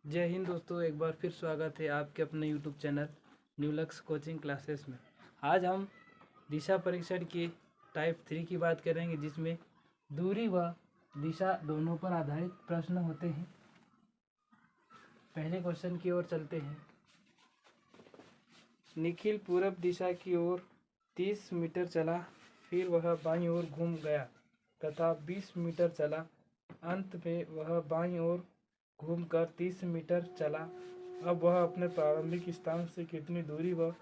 जय हिंद दोस्तों, एक बार फिर स्वागत है आपके अपने YouTube channel new lux coaching classes में। आज हम दिशा परीक्षण के टाइप 3 की बात करेंगे, जिसमें दूरी व दिशा दोनों पर आधारित प्रश्न होते हैं। पहले क्वेश्चन की ओर चलते हैं। निखिल पूरब दिशा की ओर 30 मीटर चला, फिर वह बाईं ओर घूम गया तथा 20 मीटर चला। अंत में वह बाईं ओर घूमकर 30 मीटर चला। अब वह अपने प्रारंभिक स्थान से कितनी दूरी व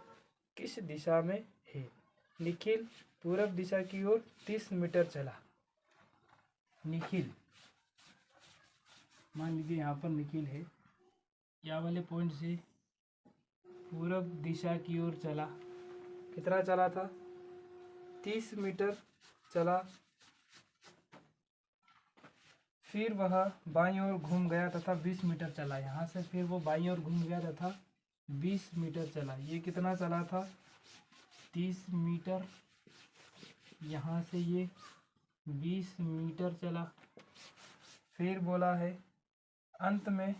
किस दिशा में है? निखिल पूरब दिशा की ओर 30 मीटर चला। निखिल, मान लीजिए यहाँ पर निखिल है, यहाँ वाले पॉइंट से पूरब दिशा की ओर चला। कितना चला था? 30 मीटर चला। फिर वह बाईं ओर घूम गया तथा 20 मीटर चला। यहाँ से फिर वो बाईं ओर घूम गया तथा 20 मीटर चला। ये कितना चला था? 30 मीटर। यहाँ से ये 20 मीटर चला। फिर बोला है अंत में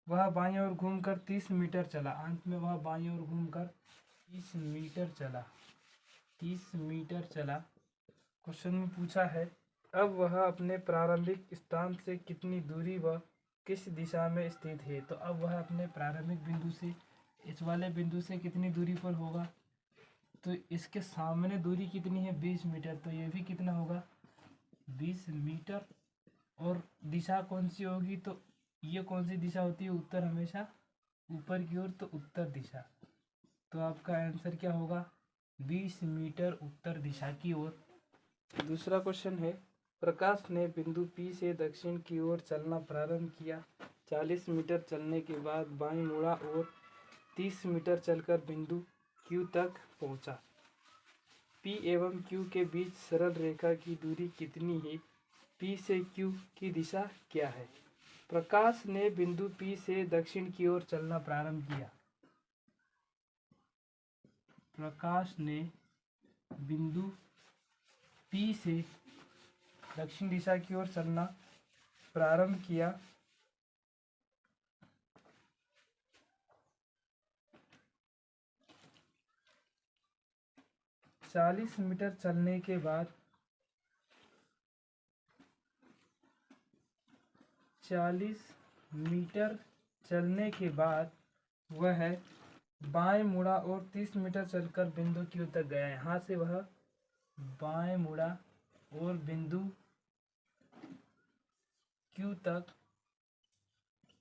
वह बाईं ओर घूमकर 30 मीटर चला। अंत में वह बाईं ओर घूमकर 30 मीटर चला। 30 मीटर चला। क्वेश्चन में पूछा है अब वह अपने प्रारंभिक स्थान से कितनी दूरी व किस दिशा में स्थित है। तो अब वह अपने प्रारंभिक बिंदु से इस वाले बिंदु से कितनी दूरी पर होगा? तो इसके सामने दूरी कितनी है? 20 मीटर। तो ये भी कितना होगा? 20 मीटर। और दिशा कौन सी होगी? तो ये कौन सी दिशा होती है? उत्तर हमेशा ऊपर की ओर, तो उत्तर दिशा। तो आपका आंसर क्या होगा? 20 मीटर उत्तर दिशा की ओर। दूसरा क्वेश्चन है, प्रकाश ने बिंदु P से दक्षिण की ओर चलना प्रारंभ किया। 40 मीटर चलने के बाद बाईं मुड़ा और 30 मीटर चलकर बिंदु Q तक पहुंचा। P एवं Q के बीच सरल रेखा की दूरी कितनी है? P से Q की दिशा क्या है? प्रकाश ने बिंदु P से दक्षिण की ओर चलना प्रारंभ किया। प्रकाश ने बिंदु P से दक्षिण दिशा की ओर चलना प्रारंभ किया। चालीस मीटर चलने के बाद 40 मीटर चलने के बाद वह बाएं मुड़ा और 30 मीटर चलकर बिंदु Q तक गया। यहाँ से वह बाएं मुड़ा और बिंदु Q तक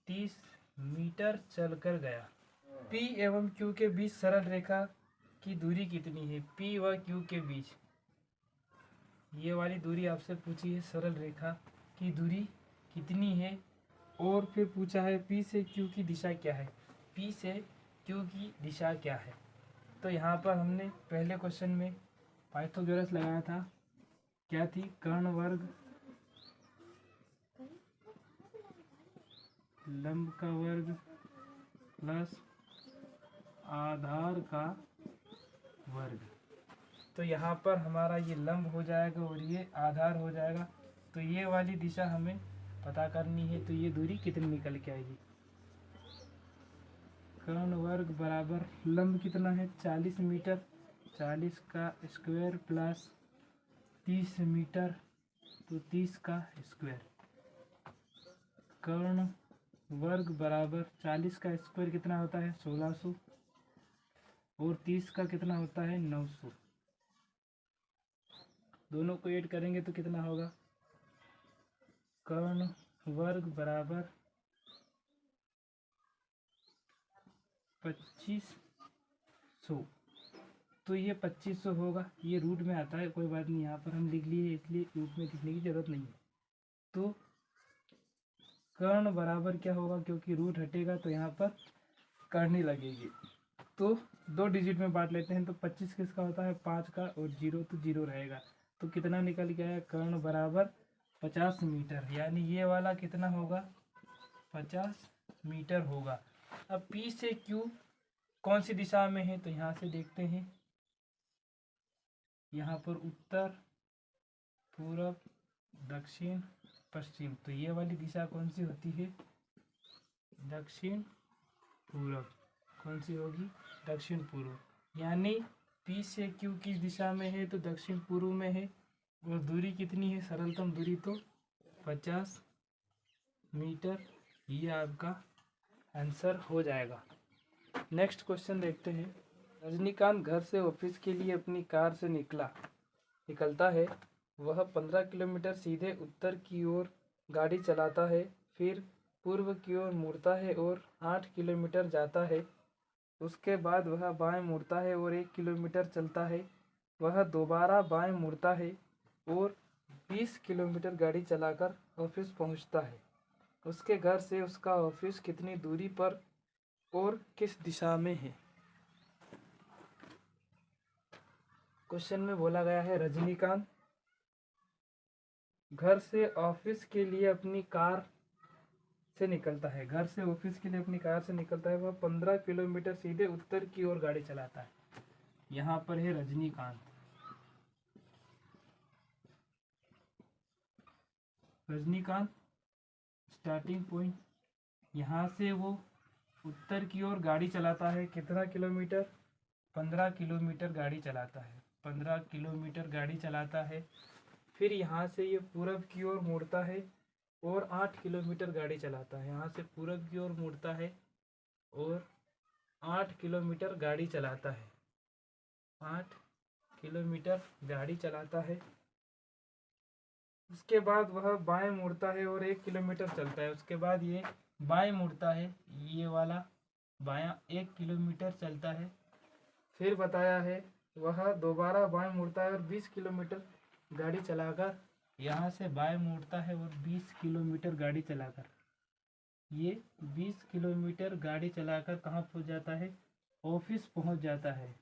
30 मीटर चलकर गया। P एवं Q के बीच सरल रेखा की दूरी कितनी है? P व Q के बीच ये वाली दूरी आपसे पूछी है, सरल रेखा की दूरी कितनी है? और फिर पूछा है P से Q की दिशा क्या है? P से Q की दिशा क्या है? तो यहाँ पर हमने पहले क्वेश्चन में पाइथागोरस लगाया था। क्या थी? कर्ण वर्ग लंब का वर्ग प्लस आधार का वर्ग। तो यहाँ पर हमारा ये लंब हो जाएगा और ये आधार हो जाएगा। तो ये वाली दिशा हमें पता करनी है। तो ये दूरी कितनी निकल के आएगी? कर्ण वर्ग बराबर लंब कितना है? 40 मीटर। 40 का स्क्वायर प्लस 30 मीटर, तो 30 का स्क्वायर। कर्ण वर्ग बराबर 40 का स्क्वायर कितना होता है? 1600 और 30 का कितना होता है? 900। दोनों को ऐड करेंगे तो कितना होगा? कर्ण वर्ग बराबर 2500। तो ये 2500 होगा। ये रूट में आता है, कोई बात नहीं, यहाँ पर हम लिख लिए इसलिए रूट में लिखने की जरूरत नहीं है। तो कर्ण बराबर क्या होगा? क्योंकि रूट हटेगा तो यहाँ पर कर्ण ही लगेगी। तो 2 डिजिट में बांट लेते हैं। तो 25 किसका होता है? 5 का, और 0 तो 0 रहेगा। तो कितना निकल के आया? कर्ण बराबर 50 मीटर। यानी ये वाला कितना होगा? 50 मीटर होगा। अब P से Q कौन सी दिशा में है? तो यहाँ से देखते हैं। यहाँ पर उत्तर, पूरब, दक्षिण, पश्चिम। तो ये वाली दिशा कौन सी होती है? दक्षिण पूर्व। कौन सी होगी? दक्षिण पूर्व। यानी P से Q किस दिशा में है? तो दक्षिण पूर्व में है। और दूरी कितनी है? सरलतम दूरी तो 50 मीटर। ये आपका आंसर हो जाएगा। नेक्स्ट क्वेश्चन देखते हैं। रजनीकांत घर से ऑफिस के लिए अपनी कार से निकलता है। वह 15 किलोमीटर सीधे उत्तर की ओर गाड़ी चलाता है, फिर पूर्व की ओर मुड़ता है और 8 किलोमीटर जाता है। उसके बाद वह बाएं मुड़ता है और 1 किलोमीटर चलता है। वह दोबारा बाएं मुड़ता है और 20 किलोमीटर गाड़ी चलाकर ऑफिस पहुंचता है। उसके घर से उसका ऑफिस कितनी दूरी पर और किस दिशा में है? क्वेश्चन में बोला गया है रजनीकांत घर से ऑफिस के लिए अपनी कार से निकलता है। घर से ऑफिस के लिए अपनी कार से निकलता है। वह 15 किलोमीटर सीधे उत्तर की ओर गाड़ी चलाता है। यहाँ पर है रजनीकांत। रजनीकांत स्टार्टिंग पॉइंट, यहाँ से वो उत्तर की ओर गाड़ी चलाता है। कितना किलोमीटर? 15 किलोमीटर गाड़ी चलाता है। 15 किलोमीटर गाड़ी चलाता है। फिर यहाँ से ये पूरब की ओर मुड़ता है और 8 किलोमीटर गाड़ी चलाता है। यहाँ से पूरब की ओर मुड़ता है और 8 किलोमीटर गाड़ी चलाता है। 8 किलोमीटर गाड़ी चलाता है। उसके बाद वह बाएं मुड़ता है और 1 किलोमीटर चलता है। उसके बाद ये बाएं मुड़ता है, ये वाला बायां 1 किलोमीटर चलता है। फिर बताया है वह दोबारा बाएं मुड़ता है और 20 किलोमीटर गाड़ी चलाकर यहाँ से बाएं मुड़ता है और 20 किलोमीटर गाड़ी चलाकर ये 20 किलोमीटर गाड़ी चलाकर कहाँ पहुँच जाता है? ऑफिस पहुँच जाता है।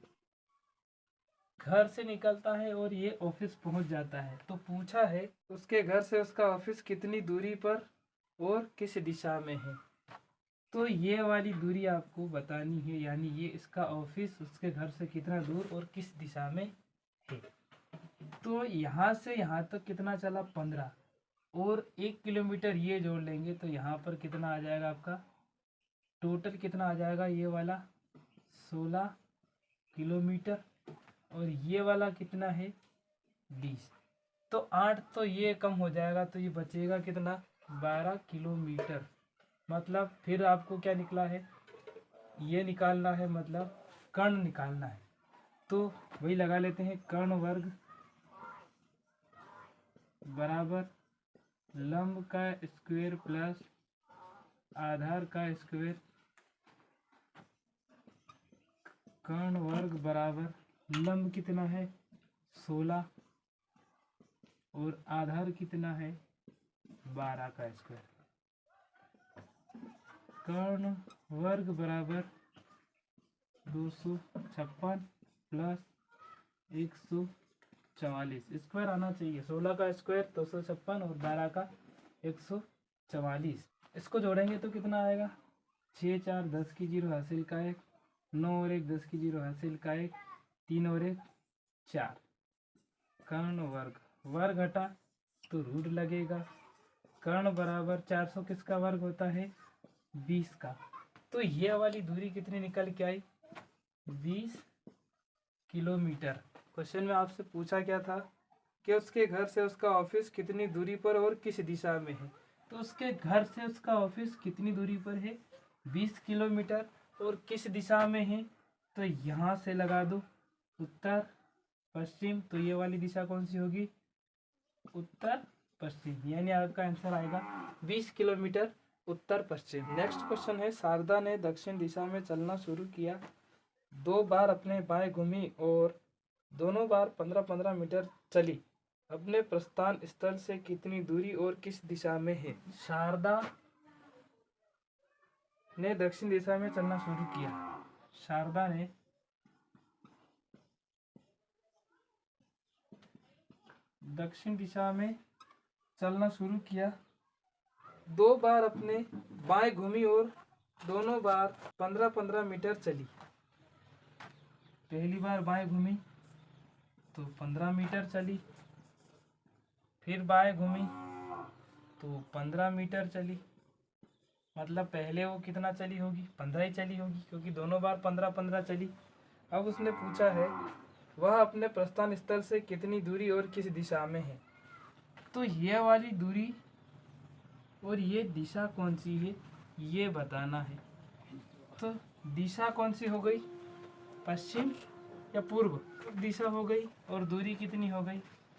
घर से निकलता है और ये ऑफिस पहुँच जाता है। तो पूछा है उसके घर से उसका ऑफिस कितनी दूरी पर और किस दिशा में है? तो ये वाली दूरी आपको बतानी है, यानी ये इसका ऑफिस उसके घर से कितना दूर और किस दिशा में है। तो यहाँ से यहाँ तक कितना चला? 15 और 1 किलोमीटर ये जोड़ लेंगे तो यहाँ पर कितना आ जाएगा आपका? टोटल कितना आ जाएगा? ये वाला 16 किलोमीटर और ये वाला कितना है? 20। तो 8 तो ये कम हो जाएगा, तो ये बचेगा कितना? 12 किलोमीटर। मतलब फिर आपको क्या निकला है? ये निकालना है, मतलब कर्ण निकालना है। तो वही लगा लेते हैं, कर्ण वर्ग बराबर लंब का स्क्वायर प्लस आधार का स्क्वायर। कर्ण वर्ग बराबर लंब कितना है? 16 और आधार कितना है? 12 का स्क्वायर। कर्ण वर्ग बराबर 256 प्लस 144। स्क्वायर आना चाहिए। 16 का स्क्वायर 256 और 12 का 144। इसको जोड़ेंगे तो कितना आएगा? 6 4 10 की 0 हासिल का 1, 9 और 1 10 की 0 हासिल का 1, 3 और 1 4। कर्ण वर्ग, वर्ग हटा तो रूट लगेगा। कर्ण बराबर 400 किसका वर्ग होता है? 20 का। तो ये वाली दूरी कितनी निकल के आई? 20 किलोमीटर। क्वेश्चन में आपसे पूछा क्या था कि उसके घर से उसका ऑफिस कितनी दूरी पर और किस दिशा में है। तो उसके घर से उसका ऑफिस कितनी दूरी पर है? 20 किलोमीटर। और किस दिशा में है? तो यहाँ से लगा दो उत्तर पश्चिम। तो ये वाली दिशा कौन सी होगी? उत्तर पश्चिम। यानी आपका आंसर आएगा 20 किलोमीटर उत्तर पश्चिम। नेक्स्ट क्वेश्चन है, शारदा ने दक्षिण दिशा में चलना शुरू किया। 2 बार अपने बाएं घूमी और दोनों बार 15-15 मीटर चली। अपने प्रस्थान स्थल से कितनी दूरी और किस दिशा में है? शारदा ने दक्षिण दिशा में चलना शुरू किया। शारदा ने दक्षिण दिशा में चलना शुरू किया। 2 बार अपने बाएं घूमी और दोनों बार 15-15 मीटर चली। पहली बार बाएं घूमी तो 15 मीटर चली, फिर बाएं घूमी तो 15 मीटर चली, मतलब पहले वो कितना चली होगी, 15 ही चली होगी, क्योंकि दोनों बार 15-15 चली। अब उसने पूछा है वह अपने प्रस्थान स्थल से कितनी दूरी और किस दिशा में है। तो ये वाली दूरी और ये दिशा कौन सी है ये बताना है। तो दिशा कौन सी हो गई, पश्चिम या पूर्व दिशा हो गई, और दूरी कितनी हो गई,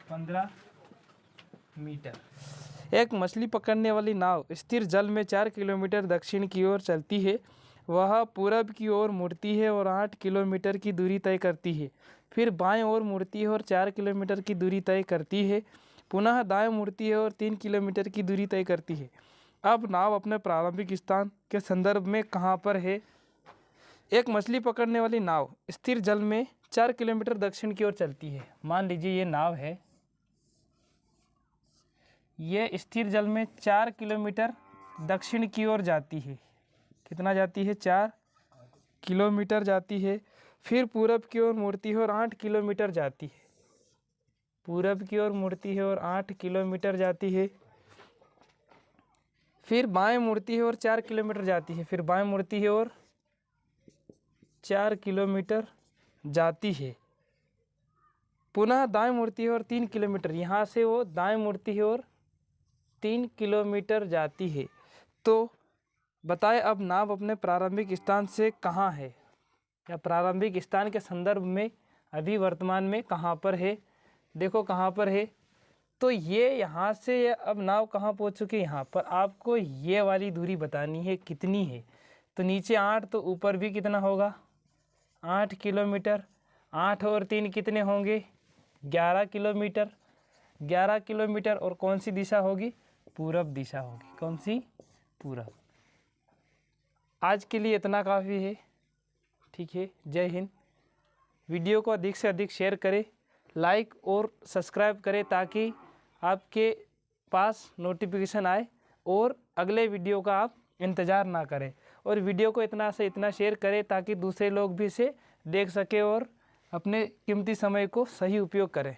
15 मीटर। एक मछली पकड़ने वाली नाव स्थिर जल में 4 किलोमीटर दक्षिण की ओर चलती है। वह पूरब की ओर मुड़ती है और 8 किलोमीटर की दूरी तय करती है। फिर बाएं ओर मुड़ती है और 4 किलोमीटर की दूरी तय करती है। पुनः दाएं मुड़ती है और 3 किलोमीटर की दूरी तय करती है। अब नाव अपने प्रारंभिक स्थान के संदर्भ में कहाँ पर है। एक मछली पकड़ने वाली नाव स्थिर जल में 4 किलोमीटर दक्षिण की ओर चलती है। मान लीजिए ये नाव है, ये स्थिर जल में 4 किलोमीटर दक्षिण की ओर जाती है। कितना जाती है, 4 किलोमीटर जाती है। फिर पूरब की ओर मुड़ती है और 8 किलोमीटर जाती है। पूरब की ओर मुड़ती है और 8 किलोमीटर जाती है। फिर बाएं मुड़ती है और 4 किलोमीटर जाती है। फिर बाएं मुड़ती है और 4 किलोमीटर जाती है। पुनः दाएं मुड़ती है और 3 किलोमीटर, यहाँ से वो दाएं मुड़ती है और 3 किलोमीटर जाती है। तो बताएं अब नाव अपने प्रारंभिक स्थान से कहाँ है, या प्रारंभिक स्थान के संदर्भ में अभी वर्तमान में कहाँ पर है। देखो कहाँ पर है, तो ये यहाँ से अब नाव कहाँ पहुँच चुकी है, यहाँ पर। आपको ये वाली दूरी बतानी है कितनी है। तो नीचे 8, तो ऊपर भी कितना होगा, 8 किलोमीटर। 8 और 3 कितने होंगे, 11 किलोमीटर। 11 किलोमीटर, और कौन सी दिशा होगी, पूरब दिशा होगी। कौन सी, पूरब। आज के लिए इतना काफ़ी है, ठीक है। जय हिंद। वीडियो को अधिक से अधिक शेयर करें, लाइक और सब्सक्राइब करें, ताकि आपके पास नोटिफिकेशन आए और अगले वीडियो का आप इंतज़ार ना करें। और वीडियो को इतना से इतना शेयर करें ताकि दूसरे लोग भी इसे देख सकें और अपने कीमती समय को सही उपयोग करें।